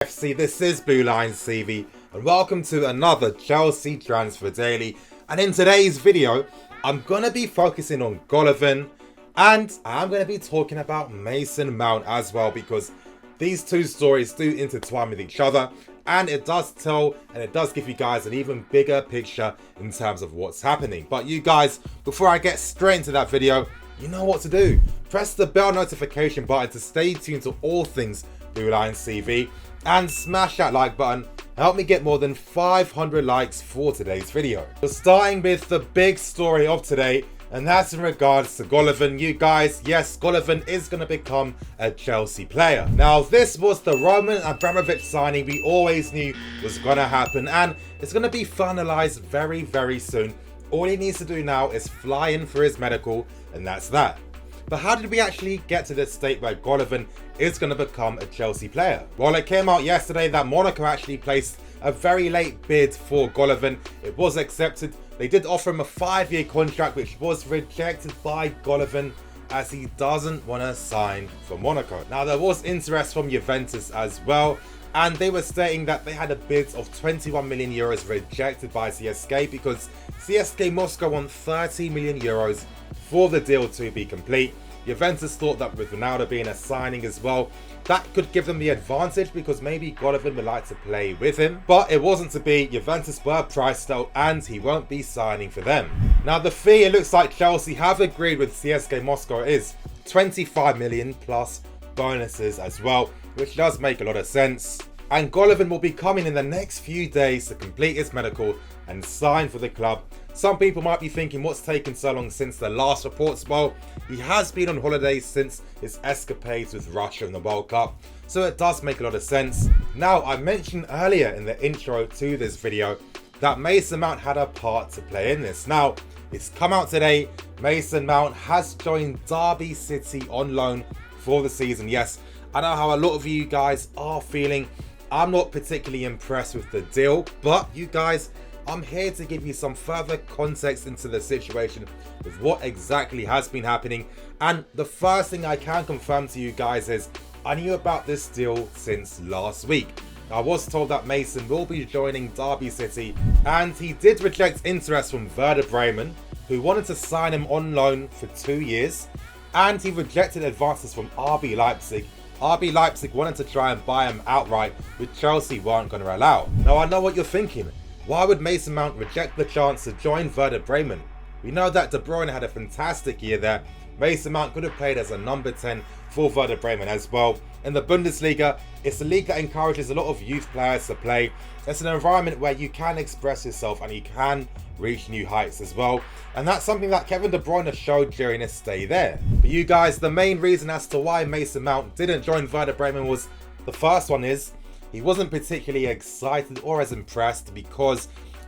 FC, this is Blue Line CV and welcome to another Chelsea Transfer Daily. And in today's video, I'm going to be focusing on Golovin and I'm going to be talking about Mason Mount as well, because these two stories do intertwine with each other and it does tell and it does give you guys an even bigger picture in terms of what's happening. But you guys, before I get straight into that video, you know what to do. Press the bell notification button to stay tuned to all things Blue Line CV and smash that like button. Help me get more than 500 likes for today's video. We're starting with the big story of today, and that's in regards to Golovin. You guys, yes, Golovin is going to become a Chelsea player. Now, this was the Roman Abramovich signing we always knew was going to happen, and it's going to be finalized very, very soon. All he needs to do now is fly in for his medical, and that's that. But how did we actually get to this state where Golovin is going to become a Chelsea player? Well, it came out yesterday that Monaco actually placed a very late bid for Golovin. It was accepted. They did offer him a 5-year contract, which was rejected by Golovin as he doesn't want to sign for Monaco. Now, there was interest from Juventus as well, and they were stating that they had a bid of 21 million euros rejected by CSK because CSK Moscow want 30 million euros for the deal to be complete. Juventus thought that with Ronaldo being a signing as well, that could give them the advantage because maybe Golovin would like to play with him. But it wasn't to be. Juventus were priced out and he won't be signing for them. Now the fee, it looks like Chelsea have agreed with CSK Moscow, is 25 million plus bonuses as well, which does make a lot of sense. And Golovin will be coming in the next few days to complete his medical and sign for the club. Some people might be thinking, what's taken so long since the last reports? Well, he has been on holiday since his escapades with Russia in the World Cup, so it does make a lot of sense. Now, I mentioned earlier in the intro to this video that Mason Mount had a part to play in this. Now, it's come out today. Mason Mount has joined Derby City on loan for the season. Yes, I know how a lot of you guys are feeling. I'm not particularly impressed with the deal, but you guys, I'm here to give you some further context into the situation with what exactly has been happening. And the first thing I can confirm to you guys is I knew about this deal since last week. I was told that Mason will be joining Derby City, and he did reject interest from Werder Bremen, who wanted to sign him on loan for 2 years, and he rejected advances from RB Leipzig. RB Leipzig wanted to try and buy him outright, which Chelsea weren't going to allow. Now I know what you're thinking. Why would Mason Mount reject the chance to join Werder Bremen? We know that De Bruyne had a fantastic year there. Mason Mount could have played as a number 10 for Werder Bremen as well. In the Bundesliga, it's a league that encourages a lot of youth players to play. It's an environment where you can express yourself and you can reach new heights as well. And that's something that Kevin De Bruyne showed during his stay there. But you guys, the main reason as to why Mason Mount didn't join Werder Bremen was, the first one is, he wasn't particularly excited or as impressed because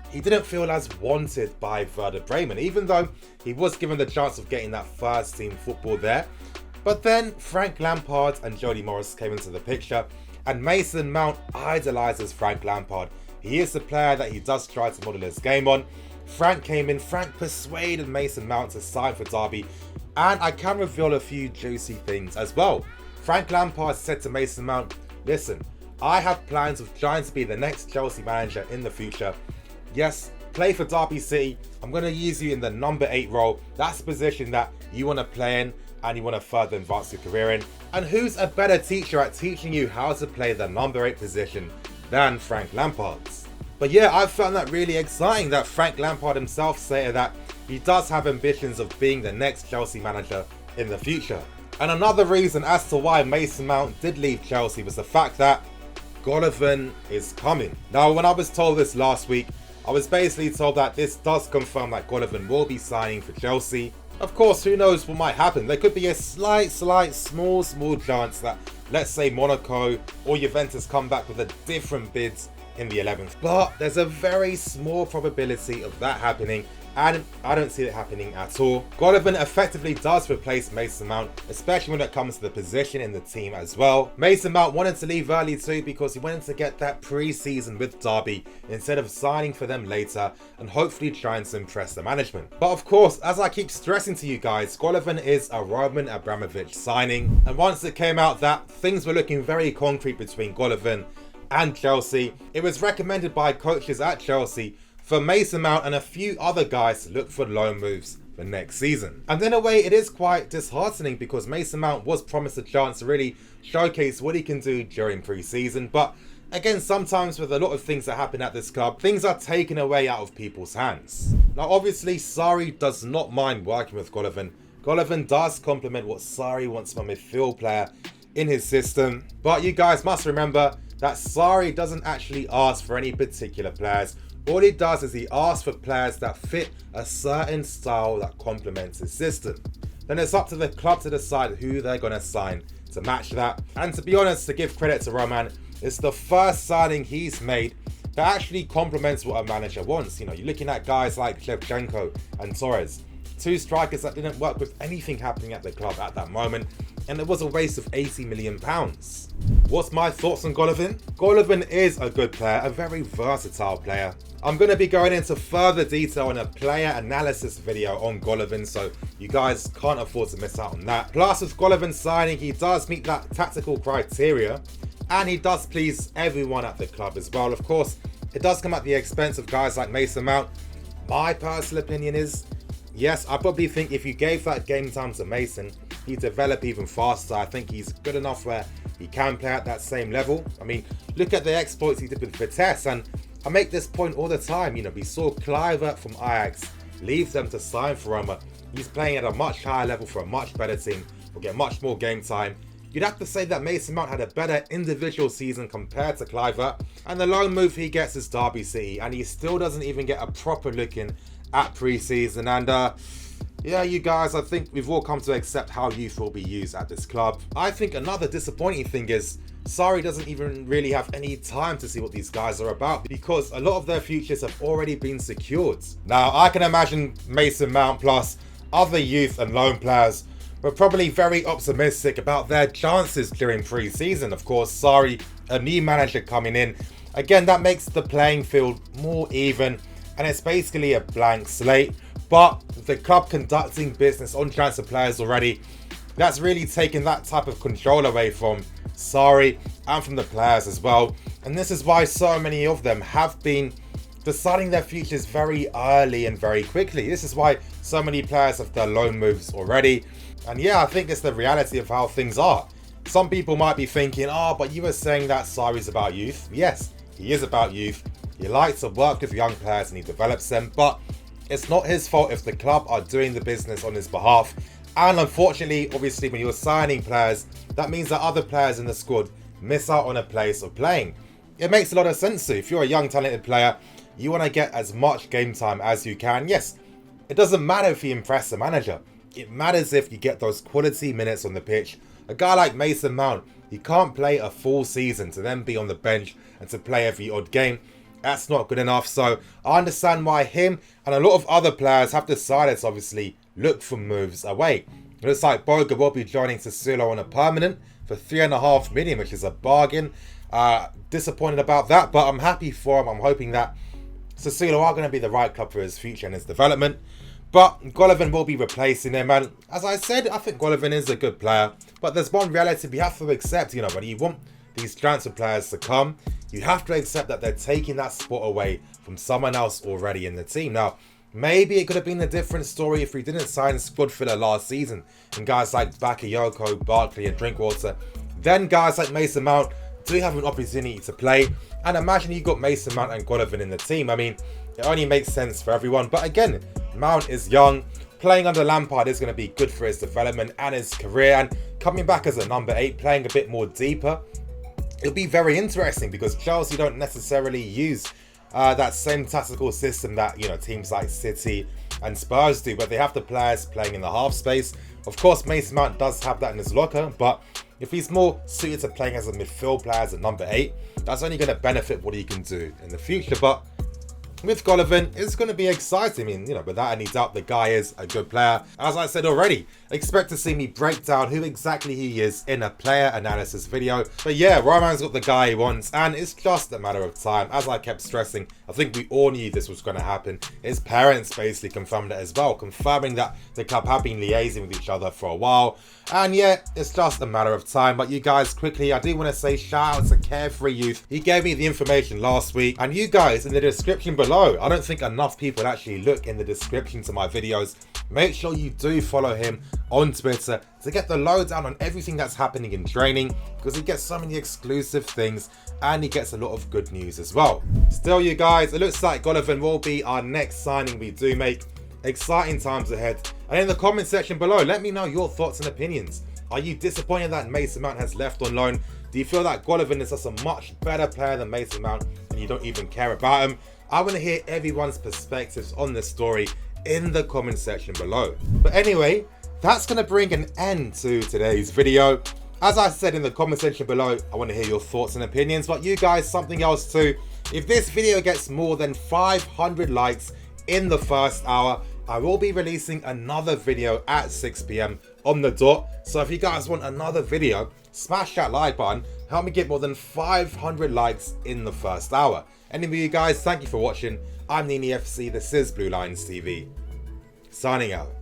he didn't feel as wanted by Werder Bremen, even though he was given the chance of getting that first team football there. But then Frank Lampard and Jody Morris came into the picture, and Mason Mount idolizes Frank Lampard. He is the player that he does try to model his game on. Frank came in, Frank persuaded Mason Mount to sign for Derby, and I can reveal a few juicy things as well. Frank Lampard said to Mason Mount, listen, I have plans of trying to be the next Chelsea manager in the future. Yes, play for Derby City. I'm going to use you in the number 8 role. That's the position that you want to play in and you want to further advance your career in. And who's a better teacher at teaching you how to play the number 8 position than Frank Lampard? But yeah, I found that really exciting that Frank Lampard himself stated that he does have ambitions of being the next Chelsea manager in the future. And another reason as to why Mason Mount did leave Chelsea was the fact that Golovin is coming. Now, when I was told this last week, I was basically told that this does confirm that Golovin will be signing for Chelsea. Of course, who knows what might happen. There could be a slight, small chance that, let's say, Monaco or Juventus come back with a different bid in the 11th. But there's a very small probability of that happening, and I don't see it happening at all. Golovin effectively does replace Mason Mount, especially when it comes to the position in the team as well. Mason Mount wanted to leave early too because he wanted to get that pre-season with Derby instead of signing for them later and hopefully trying to impress the management. But of course, as I keep stressing to you guys, Golovin is a Roman Abramovich signing, and once it came out that things were looking very concrete between Golovin and Chelsea, it was recommended by coaches at Chelsea for Mason Mount and a few other guys to look for loan moves for next season. And in a way, it is quite disheartening because Mason Mount was promised a chance to really showcase what he can do during pre-season, but again, sometimes with a lot of things that happen at this club, things are taken away out of people's hands. Now obviously, Sarri does not mind working with Golovin. Golovin does complement what Sarri wants from a midfield player in his system, but you guys must remember that Sarri doesn't actually ask for any particular players. All he does is he asks for players that fit a certain style that complements his system. Then it's up to the club to decide who they're going to sign to match that. And to be honest, to give credit to Roman, it's the first signing he's made that actually complements what a manager wants. You know, you're looking at guys like Shevchenko and Torres, two strikers that didn't work with anything happening at the club at that moment, and it was a waste of £80 million. What's my thoughts on Golovin? Golovin is a good player, a very versatile player. I'm going to be going into further detail in a player analysis video on Golovin, so you guys can't afford to miss out on that. Plus, with Golovin signing, he does meet that tactical criteria, and he does please everyone at the club as well. Of course, it does come at the expense of guys like Mason Mount. My personal opinion is, yes, I probably think if you gave that game time to Mason, he'd develop even faster. I think he's good enough where he can play at that same level. I mean, look at the exploits he did with Vitesse, and I make this point all the time. You know, we saw Kluivert from Ajax leave them to sign for Roma. He's playing at a much higher level for a much better team, will get much more game time. You'd have to say that Mason Mount had a better individual season compared to Kluivert, and the loan move he gets is Derby City, and he still doesn't even get a proper look in at pre-season. And yeah, you guys, I think we've all come to accept how youth will be used at this club. I think another disappointing thing is Sarri doesn't even really have any time to see what these guys are about, because a lot of their futures have already been secured. Now, I can imagine Mason Mount plus other youth and loan players were probably very optimistic about their chances during pre-season. Of course, Sarri, a new manager coming in, again, that makes the playing field more even, and it's basically a blank slate. But the club conducting business on transfer players already, that's really taken that type of control away from Sarri and from the players as well. And this is why so many of them have been deciding their futures very early and very quickly. This is why so many players have their loan moves already. And yeah, I think it's the reality of how things are. Some people might be thinking, oh, but you were saying that Sarri's about youth. Yes, he is about youth. He likes to work with young players and he develops them, but it's not his fault if the club are doing the business on his behalf. And unfortunately, obviously, when you're signing players, that means that other players in the squad miss out on a place of playing. It makes a lot of sense to. If you're a young, talented player, you want to get as much game time as you can. Yes, it doesn't matter if you impress the manager. It matters if you get those quality minutes on the pitch. A guy like Mason Mount, he can't play a full season to then be on the bench and to play every odd game. That's not good enough. So I understand why him and a lot of other players have decided to obviously look for moves away. It looks like Boga will be joining Sassuolo on a permanent for £3.5 million, which is a bargain. Disappointed about that, but I'm happy for him. I'm hoping that Sassuolo are going to be the right club for his future and his development. But Golovin will be replacing him, and as I said, I think Golovin is a good player. But there's one reality we have to accept, you know, when you want these transfer players to come, you have to accept that they're taking that spot away from someone else already in the team. Now, maybe it could have been a different story if we didn't sign squad filler last season, and guys like Bakayoko, Barkley and Drinkwater. Then guys like Mason Mount do have an opportunity to play, and imagine you got Mason Mount and Golovin in the team. I mean, it only makes sense for everyone. But again, Mount is young. Playing under Lampard is going to be good for his development and his career. And coming back as a number 8, playing a bit more deeper, it'll be very interesting because Chelsea don't necessarily use that same tactical system that, you know, teams like City and Spurs do, but they have the players playing in the half space. Of course, Mason Mount does have that in his locker, but if he's more suited to playing as a midfield player, as a number 8, that's only going to benefit what he can do in the future. But with Golovin, it's going to be exciting. I mean, without any doubt, the guy is a good player. As I said already, expect to see me break down who exactly he is in a player analysis video. But yeah, Roman's got the guy he wants, and it's just a matter of time. As I kept stressing, I think we all knew this was going to happen. His parents basically confirmed it as well, confirming that the club have been liaising with each other for a while. And yeah, it's just a matter of time. But you guys, quickly, I do want to say shout out to Carefree Youth. He gave me the information last week, and you guys, in the description below, I don't think enough people actually look in the description to my videos. Make sure you do follow him on Twitter to get the lowdown on everything that's happening in training, because he gets so many exclusive things and he gets a lot of good news as well. Still, you guys, it looks like Golovin will be our next signing we do make. Exciting times ahead. And in the comment section below, let me know your thoughts and opinions. Are you disappointed that Mason Mount has left on loan? Do you feel that Golovin is just a much better player than Mason Mount and you don't even care about him? I want to hear everyone's perspectives on this story in the comment section below. But anyway, that's going to bring an end to today's video. As I said in the comment section below, I want to hear your thoughts and opinions, but you guys, something else too. If this video gets more than 500 likes in the first hour, I will be releasing another video at 6 PM on the dot. So if you guys want another video, smash that like button. Help me get more than 500 likes in the first hour. Anyway, you guys, thank you for watching. I'm NiniFC. This is Blue Lines TV. Signing out.